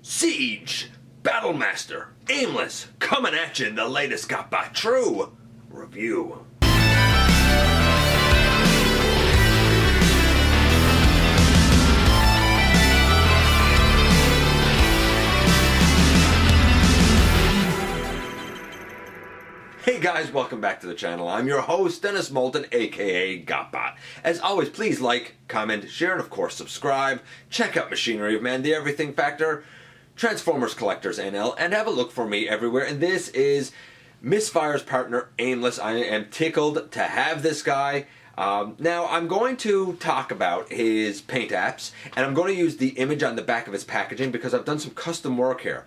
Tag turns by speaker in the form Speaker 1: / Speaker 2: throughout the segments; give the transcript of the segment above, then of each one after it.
Speaker 1: Siege, Battlemaster, Aimless, coming at you in the latest GotBot True review. Hey guys, welcome back to the channel. I'm your host, Dennis Moulton, aka GotBot. As always, please like, comment, share, and of course subscribe. Check out Machinery of Man, the Everything Factor, Transformers Collectors NL, and have a look for me everywhere. And this is Misfire's partner, Aimless. I am tickled to have this guy. Now, I'm going to talk about his paint apps, and I'm going to use the image on the back of his packaging because I've done some custom work here.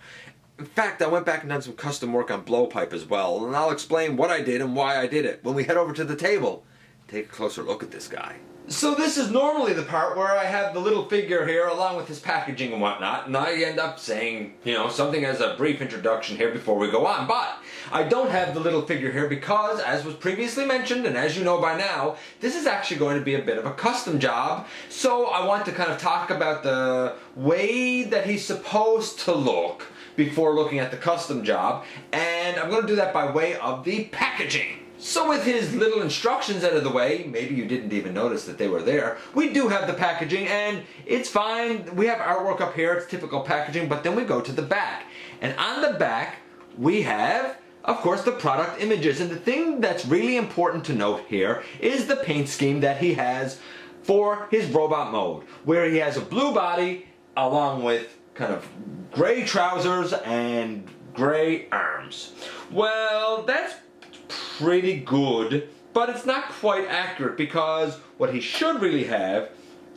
Speaker 1: In fact, I went back and done some custom work on Blowpipe as well, and I'll explain what I did and why I did it when we head over to the table. Take a closer look at this guy. So this is normally the part where I have the little figure here along with his packaging and whatnot, and I end up saying, you know, something as a brief introduction here before we go on. But I don't have the little figure here because, as was previously mentioned, and as you know by now, this is actually going to be a bit of a custom job. So I want to kind of talk about the way that he's supposed to look before looking at the custom job, and I'm going to do that by way of the packaging. So with his little instructions out of the way, maybe you didn't even notice that they were there, we do have the packaging, and it's fine. We have artwork up here, it's typical packaging, but then we go to the back. And on the back, we have, of course, the product images. And the thing that's really important to note here is the paint scheme that he has for his robot mode, where he has a blue body along with kind of gray trousers and gray arms. Well, that's pretty good, but it's not quite accurate because what he should really have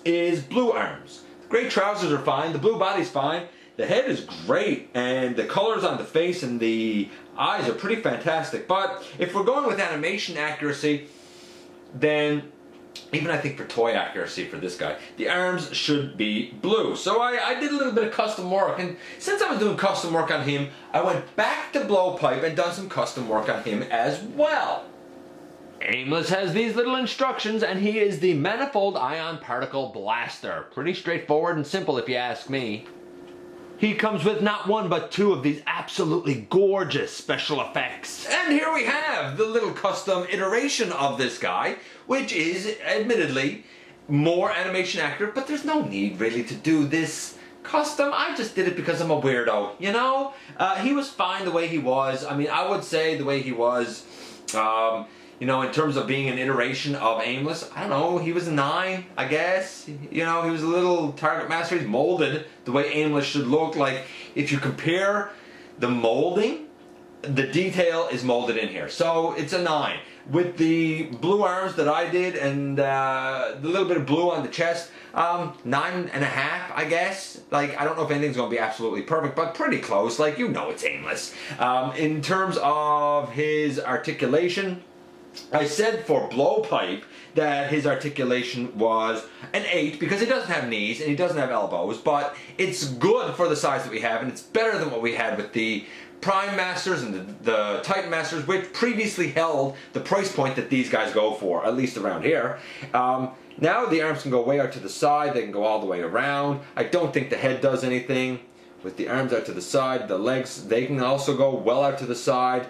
Speaker 1: is blue arms. The gray trousers are fine, the blue body's fine, the head is great, and the colors on the face and the eyes are pretty fantastic. But if we're going with animation accuracy, then even I think for toy accuracy for this guy, the arms should be blue. So I did a little bit of custom work, and since I was doing custom work on him, I went back to Blowpipe and done some custom work on him as well. Aimless has these little instructions, and he is the Manifold Ion Particle Blaster. Pretty straightforward and simple if you ask me. He comes with not one but two of these absolutely gorgeous special effects. And here we have the little custom iteration of this guy, which is admittedly more animation accurate, but there's no need really to do this custom. I just did it because I'm a weirdo, you know? He was fine the way he was. I mean, I would say the way he was, you know, in terms of being an iteration of Aimless, I don't know, he was a 9, I guess. You know, he was a little Target Master. He's molded the way Aimless should look. Like, if you compare the molding, the detail is molded in here. So, it's a 9. With the blue arms that I did and the little bit of blue on the chest, 9.5, I guess. Like, I don't know if anything's going to be absolutely perfect, but pretty close. Like, you know it's Aimless. In terms of his articulation, I said for Blowpipe that his articulation was an 8 because he doesn't have knees and he doesn't have elbows, but it's good for the size that we have, and it's better than what we had with the Prime Masters and the Titan Masters, which previously held the price point that these guys go for, at least around here. Now the arms can go way out to the side, they can go all the way around. I don't think the head does anything. With the arms out to the side, the legs, they can also go well out to the side.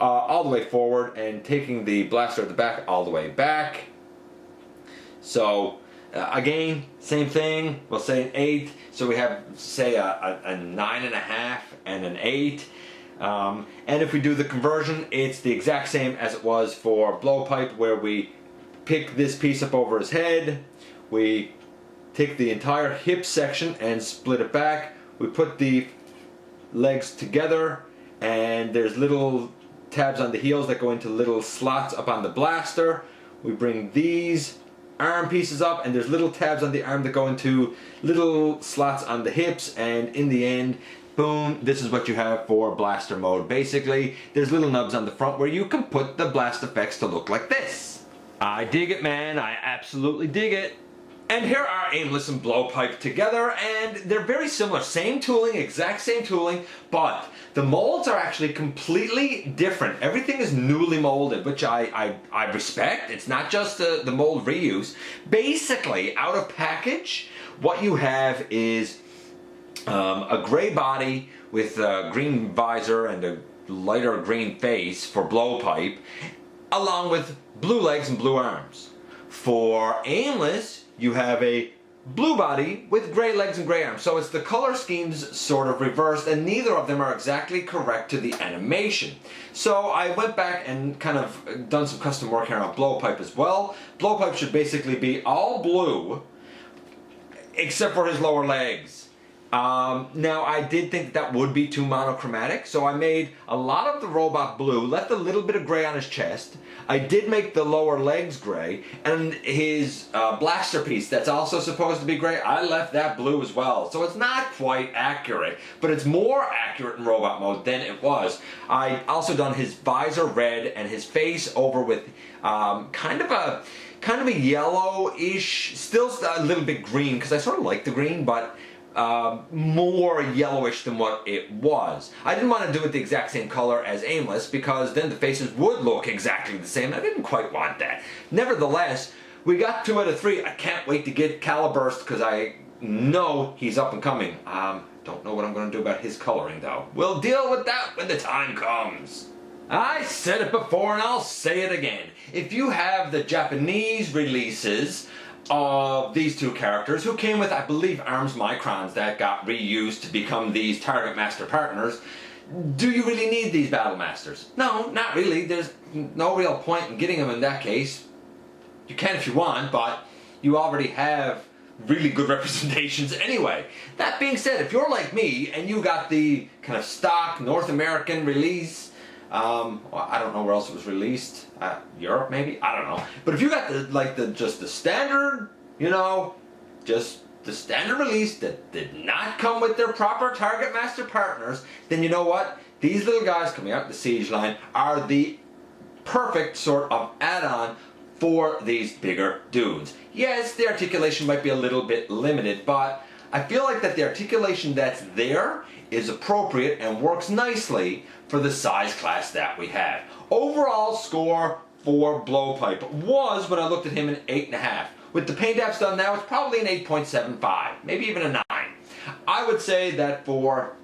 Speaker 1: All the way forward, and taking the blaster at the back all the way back. So again, same thing, we'll say an 8, so we have, say, a 9.5 and an 8. And if we do the conversion, it's the exact same as it was for Blowpipe, where we pick this piece up over his head, we take the entire hip section and split it back, we put the legs together, and there's little tabs on the heels that go into little slots up on the blaster. We bring these arm pieces up, and there's little tabs on the arm that go into little slots on the hips, and in the end, boom, this is what you have for blaster mode. Basically, there's little nubs on the front where you can put the blast effects to look like this. I dig it, man. I absolutely dig it. And here are Aimless and Blowpipe together, and they're very similar. Same tooling, exact same tooling, but the molds are actually completely different. Everything is newly molded, which I respect. It's not just the mold reuse. Basically, out of package, what you have is a gray body with a green visor and a lighter green face for Blowpipe, along with blue legs and blue arms. For Aimless, you have a blue body with gray legs and gray arms. So it's the color schemes sort of reversed, and neither of them are exactly correct to the animation. So I went back and kind of done some custom work here on Blowpipe as well. Blowpipe should basically be all blue, except for his lower legs. Now I did think that would be too monochromatic, so I made a lot of the robot blue, left a little bit of gray on his chest. I did make the lower legs gray, and his blaster piece that's also supposed to be gray, I left that blue as well. So it's not quite accurate, but it's more accurate in robot mode than it was. I also done his visor red and his face over with kind of a yellowish, still a little bit green, because I sort of like the green, but more yellowish than what it was. I didn't want to do it the exact same color as Aimless, because then the faces would look exactly the same. I didn't quite want that. Nevertheless, we got 2 out of 3. I can't wait to get Caliburst, because I know he's up and coming. Don't know what I'm going to do about his coloring though. We'll deal with that when the time comes. I said it before and I'll say it again. If you have the Japanese releases of these 2 characters, who came with, I believe, arms microns that got reused to become these Target Master partners, do you really need these Battle Masters? No, not really. There's no real point in getting them in that case. You can if you want, but you already have really good representations anyway. That being said, if you're like me and you got the kind of stock North American release, well, I don't know where else it was released. Europe maybe? I don't know. But if you got just the standard, just the standard release that did not come with their proper Target Master partners, then you know what? These little guys coming out the Siege line are the perfect sort of add-on for these bigger dudes. Yes, the articulation might be a little bit limited, but I feel like that the articulation that's there is appropriate and works nicely for the size class that we have. Overall score for Blowpipe was, when I looked at him, an 8.5. With the paint apps done now, it's probably an 8.75, maybe even a 9. I would say that for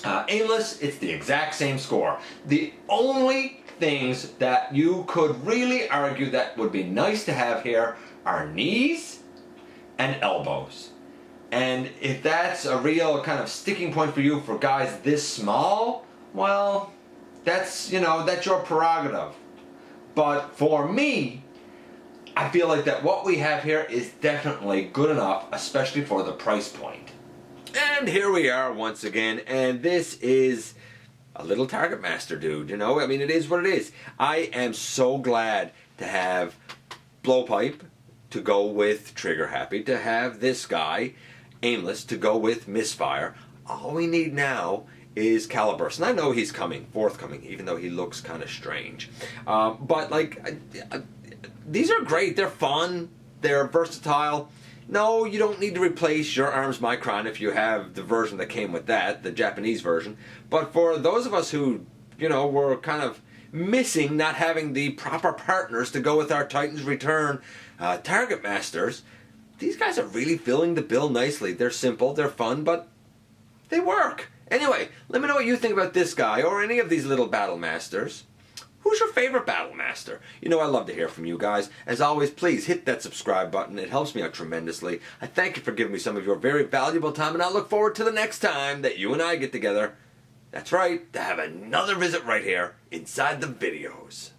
Speaker 1: Aimless, it's the exact same score. The only things that you could really argue that would be nice to have here are knees and elbows. And if that's a real kind of sticking point for you for guys this small, well, that's your prerogative. But for me, I feel like that what we have here is definitely good enough, especially for the price point. And here we are once again, and this is a little Target Master dude, I mean, it is what it is. I am so glad to have Blowpipe to go with Trigger Happy, to have this guy, Aimless, to go with Misfire. All we need now is Caliburst. And I know he's forthcoming, even though he looks kind of strange. But, these are great. They're fun. They're versatile. No, you don't need to replace your arms micron if you have the version that came with that, the Japanese version. But for those of us who, were kind of missing not having the proper partners to go with our Titans Return Target Masters, these guys are really filling the bill nicely. They're simple, they're fun, but they work. Anyway, let me know what you think about this guy or any of these little Battle Masters. Who's your favorite Battle Master? I love to hear from you guys. As always, please hit that subscribe button. It helps me out tremendously. I thank you for giving me some of your very valuable time, and I look forward to the next time that you and I get together. That's right, to have another visit right here inside the videos.